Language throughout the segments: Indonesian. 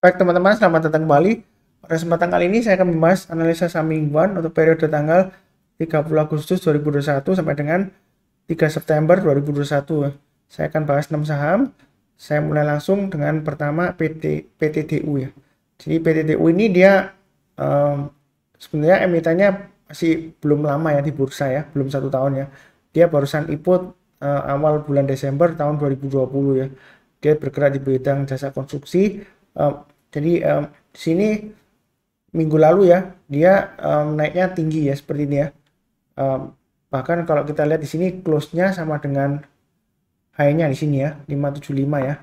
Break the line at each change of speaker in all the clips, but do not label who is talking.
Baik teman-teman, selamat datang kembali. Pada kesempatan kali ini saya akan membahas analisa saham mingguan untuk periode tanggal 30 Agustus 2021 sampai dengan 3 September 2021. Saya akan bahas 6 saham. Saya mulai langsung dengan pertama PTDU ya. Jadi PTDU ini dia sebenarnya emitennya masih belum lama ya di bursa ya, belum 1 tahun ya. Dia barusan IPO awal bulan Desember tahun 2020 ya. Dia bergerak di bidang jasa konstruksi. Jadi di sini minggu lalu ya dia naiknya tinggi ya seperti ini ya. Bahkan kalau kita lihat di sini close-nya sama dengan high-nya di sini ya 575 ya.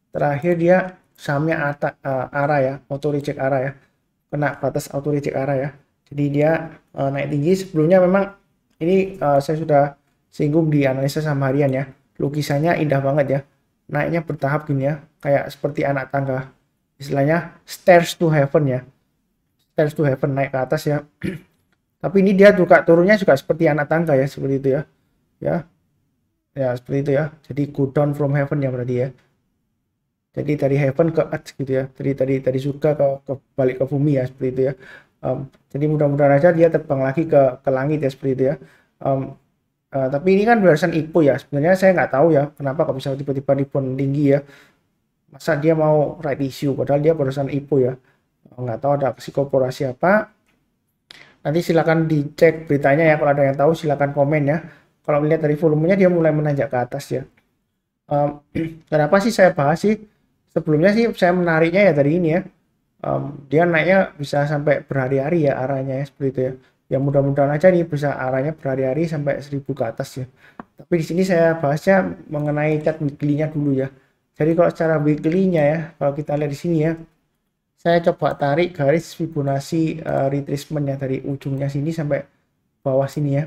Terakhir dia sahamnya arah ya, auto reject arah ya. Kena batas auto reject arah ya. Jadi dia naik tinggi. Sebelumnya memang ini saya sudah singgung di analisa saham harian ya. Lukisannya indah banget ya. Naiknya bertahap gini ya, kayak seperti anak tangga. Istilahnya stairs to heaven ya. Stairs to heaven, naik ke atas ya. Tapi ini dia juga turunnya juga seperti anak tangga ya, seperti itu ya. Ya seperti itu ya. Jadi go down from heaven ya berarti ya. Jadi dari heaven ke earth gitu ya. Dari surga ke balik ke bumi ya, seperti itu ya. Jadi mudah-mudahan aja dia terbang lagi ke langit ya, seperti itu ya. Tapi ini kan berdasarkan IPO ya. Sebenarnya saya nggak tahu ya kenapa kok bisa tiba-tiba rebound tinggi ya. Masa dia mau right issue padahal dia barusan IPO ya. Nggak tahu ada aksi korporasi apa. Nanti silakan dicek beritanya ya, kalau ada yang tahu silakan komen ya. Kalau melihat dari volumenya dia mulai menanjak ke atas ya. Kenapa sih saya bahas sih? Sebelumnya sih saya menariknya ya dari ini ya. Dia naiknya bisa sampai berhari-hari ya arahnya ya, seperti itu ya. Ya mudah-mudahan aja nih bisa arahnya berhari-hari sampai 1000 ke atas ya. Tapi di sini saya bahasnya mengenai chart weekly-nya dulu ya. Jadi kalau secara weekly-nya ya, kalau kita lihat di sini ya, saya coba tarik garis Fibonacci retracement ya dari ujungnya sini sampai bawah sini ya.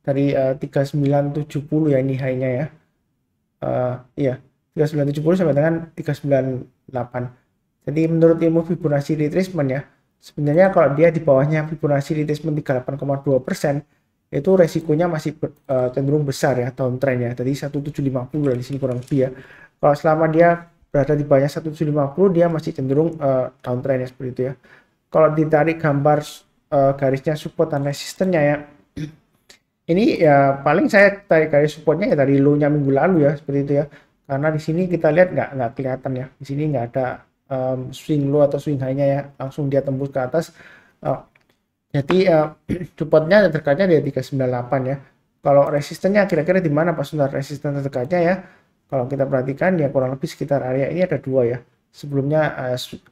Dari 3970 ya ini high-nya ya. Iya, 3970 sampai dengan 398. Jadi menurut ilmu Fibonacci retracement ya, sebenarnya kalau dia di bawahnya Fibonacci retracement 38,2%, itu resikonya masih cenderung besar ya, downtrend ya. Jadi 1750 di sini kurang lebih ya. Kalau selama dia berada di bawahnya 1750, dia masih cenderung downtrend ya, seperti itu ya. Kalau ditarik gambar garisnya support dan resistennya ya, ini ya paling saya tarik garis supportnya ya dari low-nya minggu lalu ya, seperti itu ya. Karena di sini kita lihat nggak kelihatan ya. Di sini nggak ada swing low atau swing high-nya ya, langsung dia tembus ke atas. Jadi supportnya terdekatnya di 398 ya. Kalau resistennya kira-kira di mana Pak Sundar? Resisten terdekatnya ya, kalau kita perhatikan ya kurang lebih sekitar area ini ada dua ya. Sebelumnya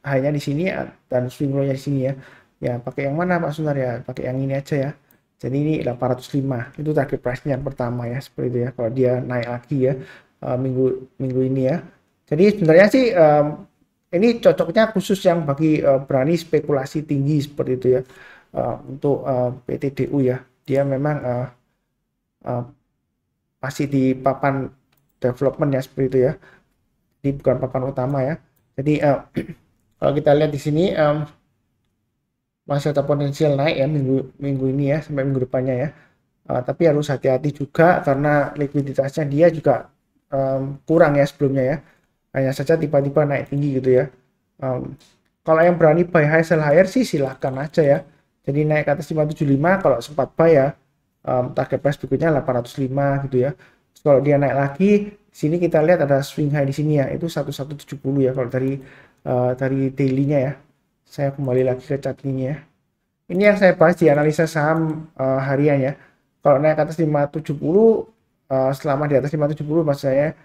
high-nya di sini dan swing low-nya di sini ya. Ya pakai yang mana Pak Sundar ya? Pakai yang ini aja ya. Jadi ini 805 itu target price-nya yang pertama ya, seperti itu ya. Kalau dia naik lagi ya minggu ini ya. Jadi sebenarnya sih ini cocoknya khusus yang bagi berani spekulasi tinggi seperti itu ya. Untuk PTDU ya, dia memang masih di papan development ya, seperti itu ya. Jadi bukan papan utama ya. Jadi kalau kita lihat di sini masih ada potensial naik ya minggu ini ya sampai minggu depannya ya. Tapi harus hati-hati juga karena likuiditasnya dia juga kurang ya sebelumnya ya. Hanya saja tiba-tiba naik tinggi gitu ya. Kalau yang berani buy high sell higher sih silahkan aja ya. Jadi naik ke atas 575 kalau sempat buy ya. Target price berikutnya 805 gitu ya. Terus kalau dia naik lagi, di sini kita lihat ada swing high di sini ya, itu 1170 ya kalau dari daily-nya ya. Saya kembali lagi ke chart ini ya. Ini yang saya bahas di analisa saham harian ya. Kalau naik ke atas 570, selama di atas 570 maksud saya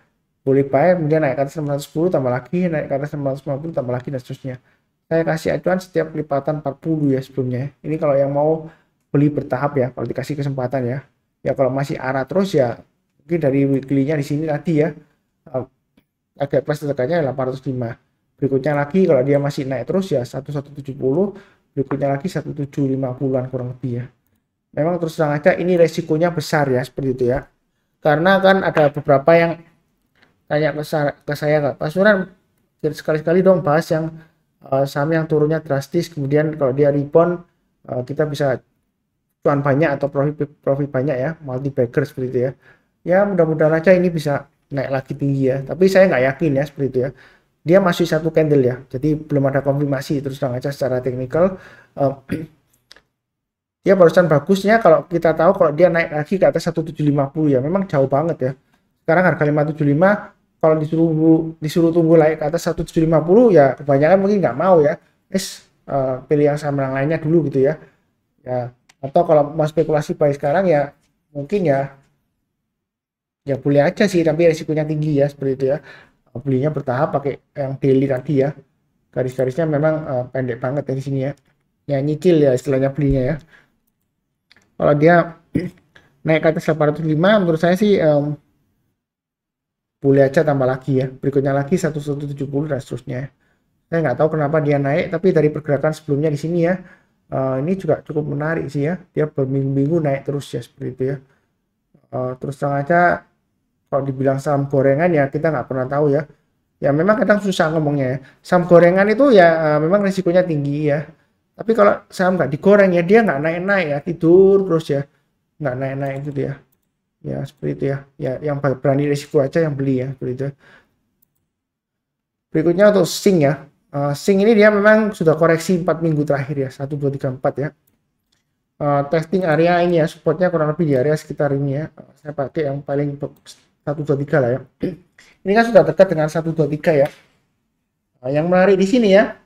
boleh buy, kemudian naik ke atas 610 tambah lagi, naik ke atas 650 tambah lagi dan seterusnya. Saya kasih acuan setiap lipatan 40 ya sebelumnya. Ini kalau yang mau beli bertahap ya, kalau dikasih kesempatan ya. Ya kalau masih arah terus ya mungkin dari weekly-nya di sini tadi ya. Agak plus terdekatnya 805. Berikutnya lagi kalau dia masih naik terus ya 1170, berikutnya lagi 1750-an kurang lebih ya. Memang terus terang aja ini resikonya besar ya, seperti itu ya. Karena kan ada beberapa yang tanya ke saya, Pak Suran sekali-sekali dong bahas yang saham yang turunnya drastis, kemudian kalau dia rebound kita bisa cuan banyak atau profit banyak ya, multi bagger seperti itu ya. Ya mudah-mudahan aja ini bisa naik lagi tinggi ya, tapi saya nggak yakin ya seperti itu ya. dia masih satu candle ya, jadi belum ada konfirmasi. Terus terang aja secara teknikal dia barusan bagusnya kalau kita tahu kalau dia naik lagi ke atas 1750 ya, memang jauh banget ya. Sekarang harga 575, kalau disuruh tunggu naik ke atas 1750 ya kebanyakan mungkin nggak mau ya. Pilih yang saham yang lainnya dulu gitu ya. Ya, atau kalau mau spekulasi buy sekarang ya mungkin ya boleh aja sih, tapi resikonya tinggi ya seperti itu ya. Belinya bertahap pakai yang daily tadi ya. Garis-garisnya memang pendek banget dari sini ya. Ya nyicil ya istilahnya belinya ya. Kalau dia naik ke atas 805 menurut saya sih boleh aja tambah lagi ya. Berikutnya lagi 1170 dan seterusnya. Saya nggak tahu kenapa dia naik, tapi dari pergerakan sebelumnya di sini ya, ini juga cukup menarik sih ya. Dia berminggu-minggu naik terus ya seperti itu ya. Terus terang aja kalau dibilang saham gorengan ya kita nggak pernah tahu ya. Ya memang kadang susah ngomongnya ya. Saham gorengan itu ya memang risikonya tinggi ya. Tapi kalau saham nggak digoreng ya dia nggak naik-naik ya, tidur terus ya, nggak naik-naik gitu ya. Ya seperti itu ya. Ya yang berani risiko aja yang beli ya seperti itu. Berikutnya untuk Sing ya. Sing ini dia memang sudah koreksi 4 minggu terakhir ya, 1 2 3 4 ya. Testing area ini ya, supportnya kurang lebih di area sekitar ini ya. Saya pakai yang paling 1 2 3 lah ya. Ini kan sudah dekat dengan 1 2 3 ya. Yang menarik di sini ya,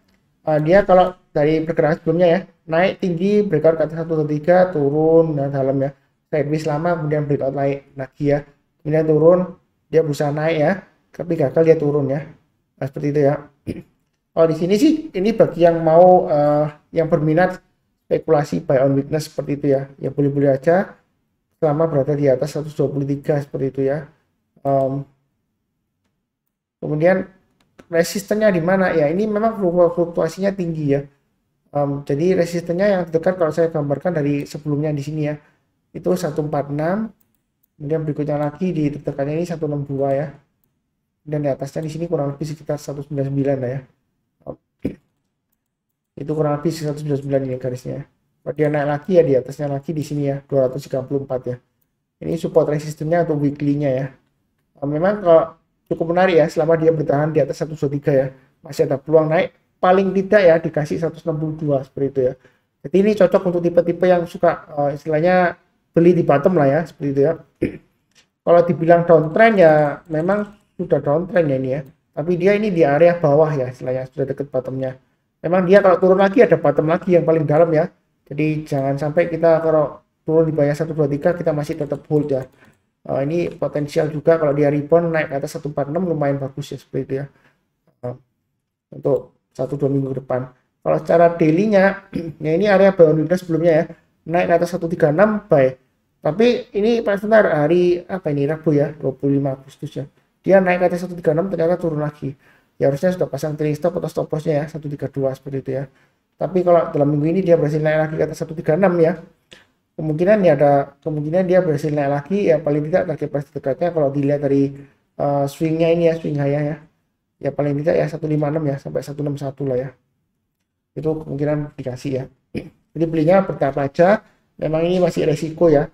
dia kalau dari pergerakan sebelumnya ya, naik tinggi, breakout ke atas 1 2 3, turun dan dalam ya. Sideways lama, kemudian breakout naik lagi ya. Kemudian turun, dia berusaha naik ya, tapi gagal dia turun ya. Nah, seperti itu ya. Oh, di sini sih ini bagi yang mau yang berminat spekulasi buy on weakness seperti itu ya. Ya boleh-boleh aja selama berada di atas 123 seperti itu ya. Kemudian resistennya di mana ya? Ini memang fluktuasinya tinggi ya. Jadi resistennya yang terdekat kalau saya gambarkan dari sebelumnya di sini ya, itu 146. Kemudian berikutnya lagi di terdekatnya ini 162 ya. Dan di atasnya di sini kurang lebih sekitar 199 lah ya. Itu kurang lebih 199 ini garisnya. Kalau dia naik lagi ya di atasnya lagi di sini ya 234 ya. Ini support resistennya untuk weekly-nya ya. Memang kalau cukup menarik ya selama dia bertahan di atas 123 ya. Masih ada peluang naik paling tidak ya dikasih 162 seperti itu ya. Jadi ini cocok untuk tipe-tipe yang suka istilahnya beli di bottom lah ya seperti itu ya. Kalau dibilang downtrend ya memang sudah downtrend ya ini ya. Tapi dia ini di area bawah ya istilahnya sudah dekat bottomnya. Memang dia kalau turun lagi ada bottom lagi yang paling dalam ya. Jadi jangan sampai kita kalau turun di bawah 123 kita masih tetap hold ya. Ini potensial juga kalau dia rebound naik ke atas 146 lumayan bagus ya seperti itu ya. Untuk 1-2 minggu ke depan. Kalau secara daily-nya ya ini area buy on weakness sebelumnya ya. Naik ke atas 136 buy. Tapi ini pas sebentar hari apa ini Rabu ya 25 Agustus ya. Dia naik ke atas 136 ternyata turun lagi. Ya harusnya sudah pasang trailing stop atau stop loss-nya ya 132 seperti itu ya. Tapi kalau dalam minggu ini dia berhasil naik lagi ke atas 136 ya. Kemungkinan ya ada kemungkinan dia berhasil naik lagi ya paling tidak target price dekatnya kalau dilihat dari swingnya ini ya swing high ya. Ya paling tidak ya 156 ya sampai 161 lah ya. Itu kemungkinan dikasih ya. Jadi belinya bertahap aja. Memang ini masih resiko ya.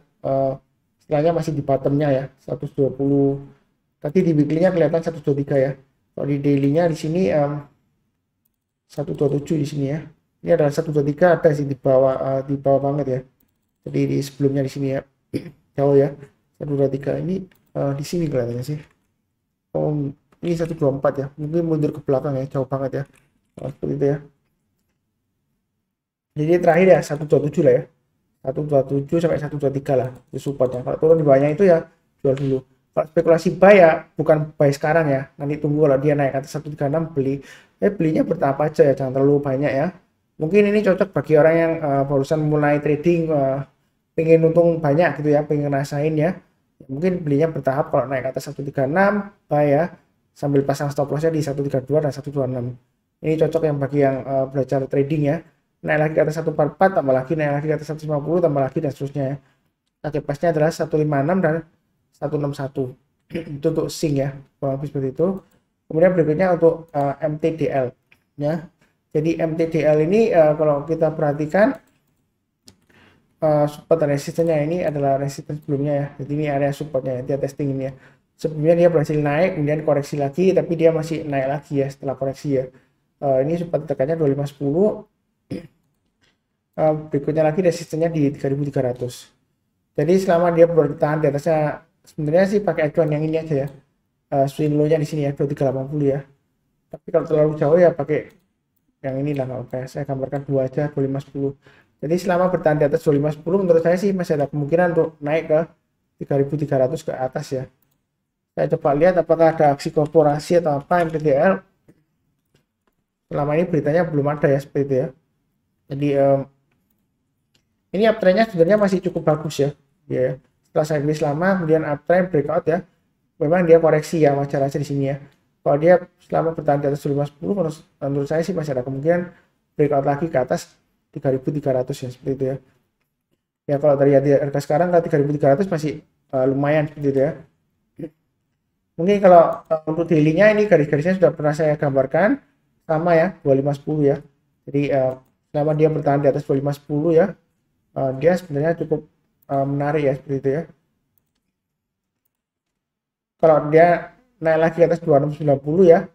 Istilahnya masih di bottomnya ya 120. Tadi di weekly-nya kelihatan 123 ya. Kalau di daily-nya di sini 127 di sini ya. Ini adalah 123 ada sih di bawah banget ya. Jadi di sebelumnya di sini ya. Jauh ya. 123 ini di sini kelihatannya sih. Oh, ini 124 ya. Mungkin mundur ke belakang ya, jauh banget ya. Seperti itu ya. Jadi terakhir ya 127 lah ya. 127 sampai 123 lah itu supportnya. Kalau turun di bawahnya itu ya jual dulu. Kalau spekulasi buy ya bukan buy sekarang ya. Nanti tunggu kalau dia naik atas 136 beli. Belinya bertahap aja ya, jangan terlalu banyak ya. Mungkin ini cocok bagi orang yang barusan mulai trading, pengen untung banyak gitu ya, pengen ngerasain ya. Mungkin belinya bertahap kalau naik ke atas 136 buy ya, sambil pasang stop lossnya di 132 dan 126. Ini cocok yang bagi yang belajar trading ya. Naik lagi ke atas 144 tambah lagi, naik lagi ke atas 150 tambah lagi dan seterusnya ya. Target price-nya adalah 156 dan 161. Itu untuk Sing ya, kurang lebih seperti itu. Kemudian berikutnya untuk MTDL ya. Jadi MTDL ini kalau kita perhatikan support dan resistennya ini adalah resisten sebelumnya ya. Jadi ini area supportnya ya, dia testing ini ya. sebelumnya dia berhasil naik, kemudian koreksi lagi, tapi dia masih naik lagi ya setelah koreksi ya. Ini support tekannya 2510. Berikutnya lagi resistennya di 3300. Jadi selama dia bertahan di atasnya, sebenarnya sih pakai acuan yang ini aja ya. Swing low-nya di sini ya 2380 ya. Tapi kalau terlalu jauh ya pakai yang inilah nggak apa-apa ya. Saya gambarkan dua aja 2510. Jadi selama bertahan di atas 2510 menurut saya sih masih ada kemungkinan untuk naik ke 3300 ke atas ya. Saya coba lihat apakah ada aksi korporasi atau apa MPTL. Selama ini beritanya belum ada ya seperti itu ya. Jadi ini uptrendnya sebenarnya masih cukup bagus ya. Ya, setelah sideways lama kemudian uptrend breakout ya. Memang dia koreksi ya, wajar aja di sini ya. Kalau dia selama bertahan di atas 510 menurut saya sih masih ada kemungkinan breakout lagi ke atas 3300 ya seperti itu ya. Ya kalau dari harga sekarang ke 3300 masih lumayan seperti itu ya. Mungkin kalau untuk daily-nya ini garis-garisnya sudah pernah saya gambarkan sama ya 2510 ya. Jadi selama dia bertahan di atas 2510 ya, dia sebenarnya cukup menarik ya seperti itu ya. Kalau dia naik lagi ke atas 2690 ya,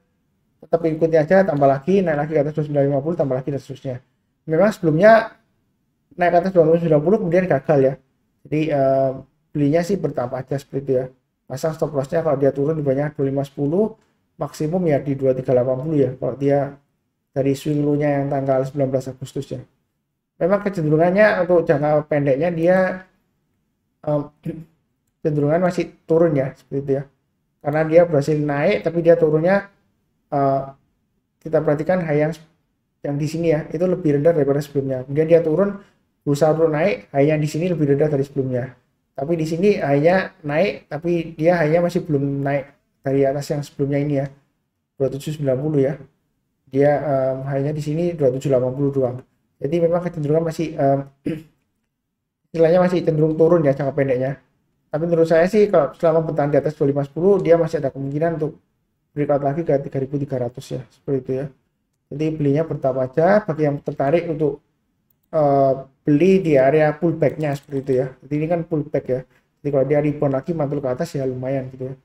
tetap ikuti aja, tambah lagi, naik lagi ke atas 2950, tambah lagi dan seterusnya. Memang sebelumnya naik ke atas 2690 kemudian gagal ya. Jadi belinya sih bertahap aja seperti itu ya. Pasang stop lossnya kalau dia turun di banyak 2510, maksimum ya di 2380 ya. Kalau dia dari swing low-nya yang tanggal 19 Agustus ya. Memang kecenderungannya untuk jangka pendeknya dia cenderungan masih turun ya seperti itu ya. Karena dia berhasil naik tapi dia turunnya kita perhatikan high yang di sini ya itu lebih rendah daripada sebelumnya. Kemudian dia turun berusaha untuk naik, high-nya di sini lebih rendah dari sebelumnya. Tapi di sini high-nya naik tapi dia high-nya masih belum naik dari atas yang sebelumnya ini ya. 2790 ya. Dia high-nya di sini 2780 doang. Jadi memang kecenderungan masih istilahnya masih cenderung turun ya jangka pendeknya. Tapi menurut saya sih kalau selama bertahan di atas 2510 dia masih ada kemungkinan untuk breakout lagi ke 3300 ya seperti itu ya. Jadi belinya bertahap aja bagi yang tertarik untuk beli di area pullback-nya seperti itu ya. Jadi ini kan pullback ya. Jadi kalau dia rebound lagi mantul ke atas ya lumayan gitu ya.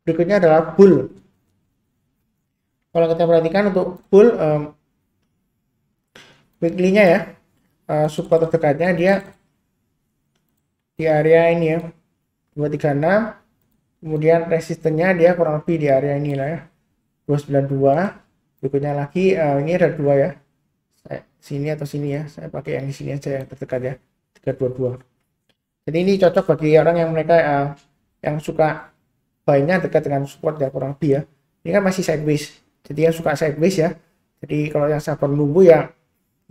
Berikutnya adalah bull. Kalau kita perhatikan untuk bull weekly-nya ya, support terdekatnya dia di area ini ya 236, kemudian resistennya dia kurang lebih di area ini lah ya 292. Berikutnya lagi ini ada dua ya, sini atau sini ya, saya pakai yang di sini aja yang terdekat ya 322. Jadi ini cocok bagi orang yang mereka yang suka buy-nya dekat dengan support ya kurang lebih ya. Ini kan masih sideways, jadi yang suka sideways ya. Jadi kalau yang sabar menunggu ya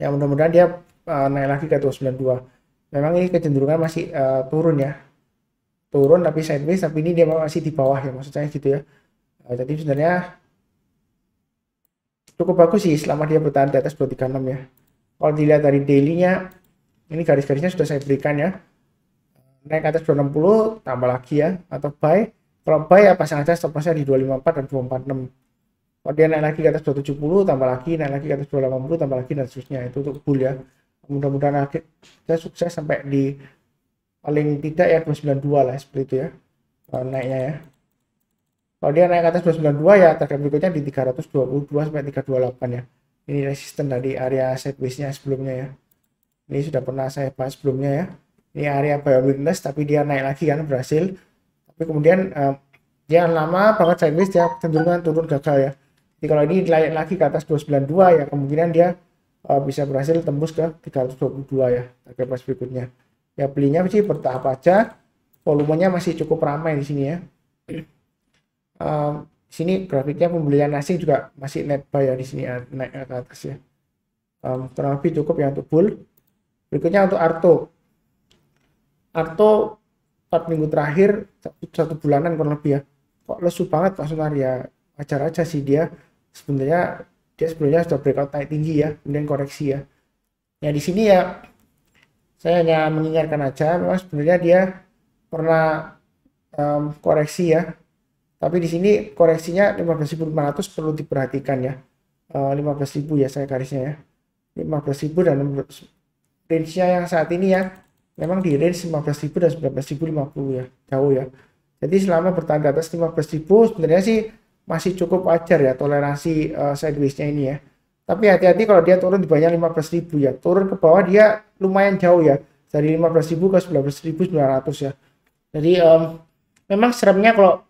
mudah-mudahan dia naik lagi ke 292. Memang ini kecenderungan masih turun ya, turun tapi sideways, tapi ini dia masih di bawah ya maksud saya gitu ya. Jadi sebenarnya cukup bagus sih selama dia bertahan di atas 236 ya. Kalau dilihat dari daily-nya, ini garis-garisnya sudah saya berikan ya. Naik ke atas 260 tambah lagi ya, atau buy. Kalau buy ya pasang aja stop loss-nya di 254 dan 246. Kalau dia naik lagi ke atas 270 tambah lagi, naik lagi ke atas 280 tambah lagi dan seterusnya. Itu untuk bull ya. Mudah-mudahan kita sukses sampai di paling tidak ya 292 lah seperti itu ya naiknya ya. Kalau dia naik ke atas 292 ya target berikutnya di 322 sampai 328 ya. Ini resisten dari area sideways-nya sebelumnya ya. Ini sudah pernah saya bahas sebelumnya ya. Ini area buy weakness tapi dia naik lagi kan berhasil. Tapi kemudian dia lama banget sideways dia cenderung turun gagal ya. Jadi kalau ini naik lagi ke atas 292 ya kemungkinan dia bisa berhasil tembus ke 322 ya target price berikutnya. Ya belinya sih bertahap aja. Volumenya masih cukup ramai di sini ya. Sini grafiknya pembelian asing juga masih net buy ya di sini naik ke atas ya. Kurang lebih cukup ya untuk bull. Berikutnya untuk Arto 4 minggu terakhir satu bulanan kurang lebih ya. Kok lesu banget Pak Sunar ya. Wajar aja sih dia sebenarnya sebelumnya sudah breakout naik tinggi ya, kemudian koreksi ya. Ya di sini ya saya hanya mengingatkan aja memang sebenarnya dia pernah koreksi ya. Tapi di sini koreksinya 15.500 perlu diperhatikan ya. 15.000 ya saya garisnya ya. 15.000 dan range-nya yang saat ini ya memang di range 15.000 dan 19.050 ya, jauh ya. Jadi selama bertahan di atas 15.000 sebenarnya sih masih cukup wajar ya toleransi sideways-nya ini ya. Tapi hati-hati kalau dia turun di bawahnya 15.000 ya. Turun ke bawah dia lumayan jauh ya. Dari 15.000 ke 19.900 ya. Jadi memang seremnya kalau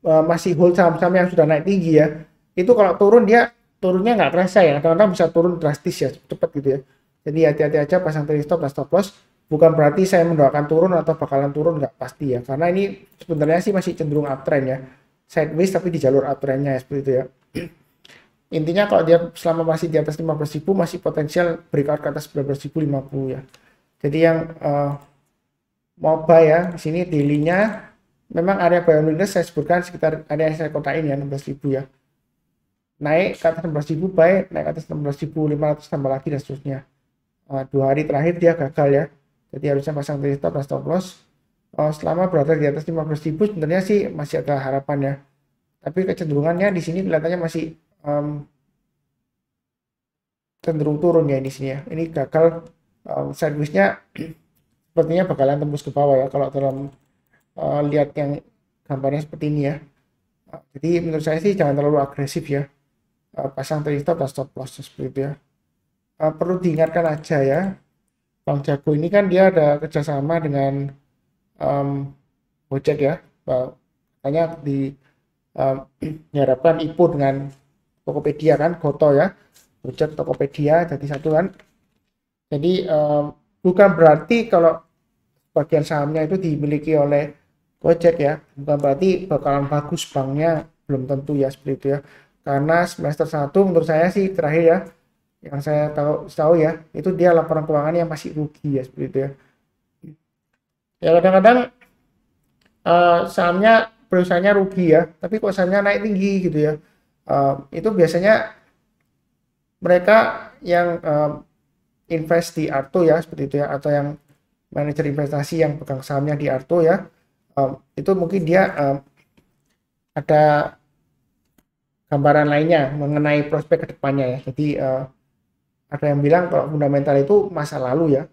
masih hold saham-saham yang sudah naik tinggi ya. Itu kalau turun dia turunnya nggak kerasa ya. Kadang-kadang bisa turun drastis ya, cepat gitu ya. Jadi hati-hati aja pasang trailing stop dan stop loss. Bukan berarti saya mendoakan turun atau bakalan turun, nggak pasti ya. Karena ini sebenarnya sih masih cenderung uptrend ya. Sideways tapi di jalur uptrendnya ya, seperti itu ya. Intinya kalau dia selama masih di atas 15.000 masih potensial breakout ke atas 19.050 ya. Jadi yang mau buy ya, di sini daily-nya memang area buy and weakness saya sebutkan sekitar area yang saya kotain ya 16.000 ya. Naik ke atas 16.000 buy, naik ke atas 16.500 tambah lagi dan seterusnya. 2 hari terakhir dia gagal ya. Jadi harusnya pasang trailing stop dan stop loss. Selama berada di atas 15.000 sebenarnya sih masih ada harapan ya. Tapi kecenderungannya di sini kelihatannya masih cenderung turun ya di sini ya. Ini gagal sideways-nya sepertinya bakalan tembus ke bawah ya kalau dalam lihat yang gambarnya seperti ini ya. Jadi menurut saya sih jangan terlalu agresif ya. Pasang trailing stop dan stop loss seperti itu ya. Perlu diingatkan aja ya, Bang Jago ini kan dia ada kerjasama dengan Gojek ya. Katanya diharapkan IPO dengan Tokopedia kan, Goto ya, Gojek Tokopedia jadi satu kan. Jadi bukan berarti kalau bagian sahamnya itu dimiliki oleh Gojek ya, bukan berarti bakalan bagus banknya, belum tentu ya seperti itu ya. Karena semester 1 menurut saya sih terakhir ya, yang saya tahu ya, itu dia laporan keuangan yang masih rugi ya seperti itu ya. Ya kadang-kadang sahamnya perusahaannya rugi ya, tapi kok sahamnya naik tinggi gitu ya. Itu biasanya mereka yang invest di Arto ya seperti itu ya, atau yang manajer investasi yang pegang sahamnya di Arto ya, itu mungkin dia ada gambaran lainnya mengenai prospek kedepannya ya. Jadi ada yang bilang kalau fundamental itu masa lalu ya,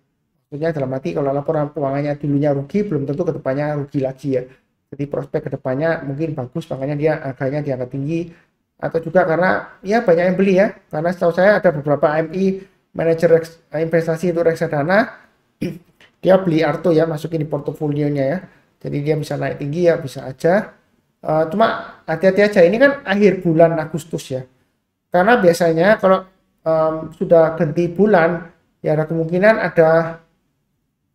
maksudnya dalam arti kalau laporan keuangannya dulunya rugi belum tentu kedepannya rugi lagi ya. Jadi prospek kedepannya mungkin bagus, makanya dia harganya diangkat tinggi. Atau juga karena ya banyak yang beli ya, karena setahu saya ada beberapa AMI manajer investasi itu reksadana dia beli Arto ya, masukin di portofolionya ya, jadi dia bisa naik tinggi ya, bisa aja. Cuma hati-hati aja, ini kan akhir bulan Agustus ya, karena biasanya kalau sudah ganti bulan ya ada kemungkinan ada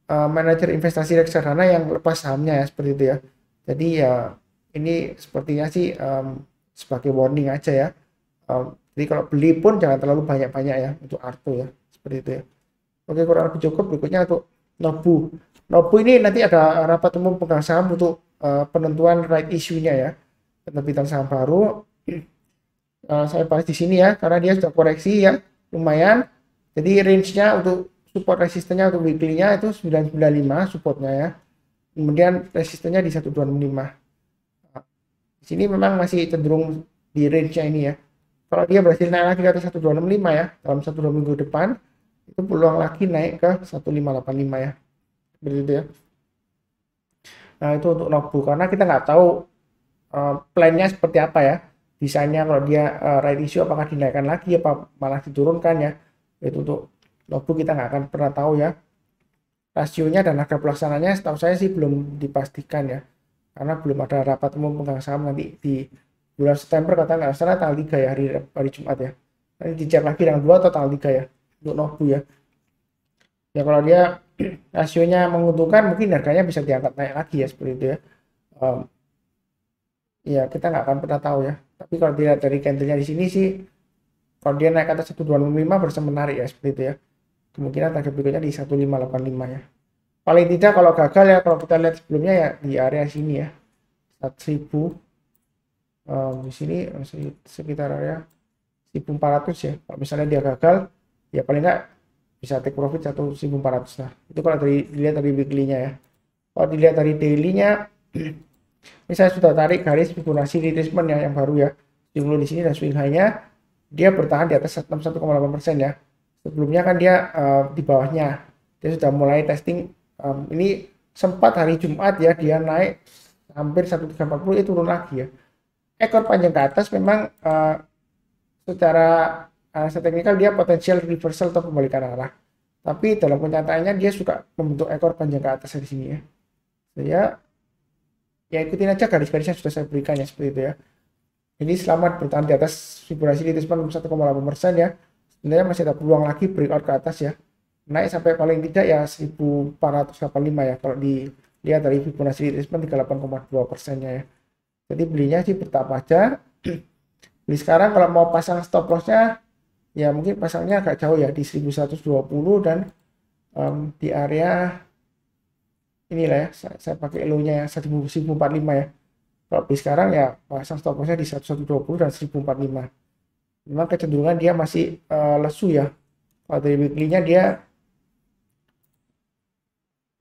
manajer investasi reksadana yang lepas sahamnya ya seperti itu ya. Jadi ya ini sepertinya sih sebagai warning aja ya. Jadi kalau beli pun jangan terlalu banyak-banyak ya untuk Arto ya, seperti itu ya. Oke, kurang lebih cukup. Berikutnya untuk Nobu. Nobu ini nanti ada rapat umum pegang saham untuk penentuan right issue-nya ya, penerbitan saham baru. Saya bahas di sini ya, karena dia sudah koreksi ya, lumayan. Jadi range-nya untuk support resistennya untuk weekly-nya itu 995 supportnya ya. Kemudian resistennya di 125. Di sini memang masih cenderung di range-nya ini ya. Kalau dia berhasil naik lagi ke atas 1265 ya, dalam 1-2 minggu depan, itu peluang lagi naik ke 1585 ya. Seperti itu ya. Nah itu untuk Nobu, karena kita nggak tahu plan-nya seperti apa ya. Desainnya kalau dia right issue apakah dinaikkan lagi apa malah diturunkan ya. Itu untuk Nobu kita nggak akan pernah tahu ya. Rasionya dan harga pelaksananya setahu saya sih belum dipastikan ya. Karena belum ada rapat umum pegang saham nanti di bulan September, kata nggak salah tanggal 3 ya, hari Jumat ya. Nanti dicek lagi tanggal 2 atau tanggal 3 ya untuk Nobu ya. Ya kalau dia rasionya menguntungkan mungkin harganya bisa diangkat naik lagi ya seperti itu ya. Ya kita nggak akan pernah tahu ya. Tapi kalau dilihat dari candlenya di sini sih, kalau dia naik ke atas 1265 berasa menarik ya seperti itu ya. Kemungkinan target berikutnya di 1585 ya. Paling tidak kalau gagal ya, kalau kita lihat sebelumnya ya di area sini ya, 1000 di sini sekitar area 1400 ya. Kalau misalnya dia gagal ya paling nggak bisa take profit 1400 lah. Itu kalau dilihat dari weekly-nya ya. Kalau dilihat dari daily-nya ini saya sudah tarik garis Fibonacci retracement yang baru ya. Dulu di sini dan swing high-nya dia bertahan di atas 61,8% ya. Sebelumnya kan dia di bawahnya. Dia sudah mulai testing Ini sempat hari Jumat ya dia naik hampir 1340, itu turun lagi ya. Ekor panjang ke atas memang secara analisa teknikal dia potensial reversal atau pembalikan arah. Tapi dalam kenyataannya dia suka membentuk ekor panjang ke atas di sini ya. Saya ya ikutin aja garis-garis yang sudah saya berikan ya, seperti itu ya. Ini selamat bertahan di atas Fibonacci retracement 1,8% ya. Sebenarnya masih ada peluang lagi breakout ke atas ya. Naik sampai paling tidak ya 1485 ya kalau dilihat dari Fibonacci retracement 38,2%-nya ya. Jadi belinya sih bertahap aja. Beli sekarang kalau mau pasang stop lossnya ya mungkin pasangnya agak jauh ya di 1120 dan di area inilah ya, saya pakai low-nya ya 1045 ya. Kalau beli sekarang ya pasang stop lossnya di 1120 dan 1045. Memang kecenderungan dia masih lesu ya. Kalau dari weekly-nya dia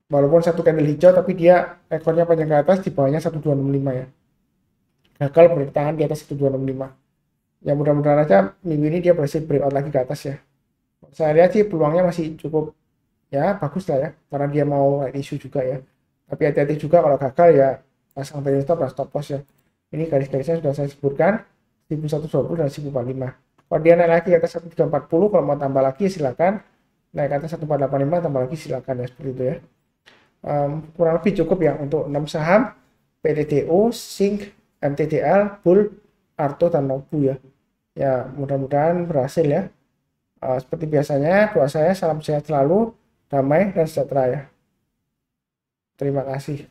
walaupun satu candle hijau tapi dia ekornya panjang ke atas, di bawahnya 1265 ya. Gagal bertahan di atas 1265. Ya mudah-mudahan aja minggu ini dia berhasil breakout lagi ke atas ya. Saya lihat sih peluangnya masih cukup ya bagus lah ya, karena dia mau isu juga ya. Tapi hati-hati juga kalau gagal ya pasang trailing stop dan stop loss ya. Ini garis-garisnya sudah saya sebutkan 1120 dan 1045. Kalau dia naik lagi ke atas 1340, kalau mau tambah lagi silakan. Naik ke atas 1485 tambah lagi silakan ya, seperti itu ya. Kurang lebih cukup ya untuk 6 saham PTTO, Sync, MTDL, Bull, Arto, dan Nobu ya. Ya mudah-mudahan berhasil ya. Seperti biasanya doa saya salam sehat selalu, damai dan sejahtera ya. Terima kasih.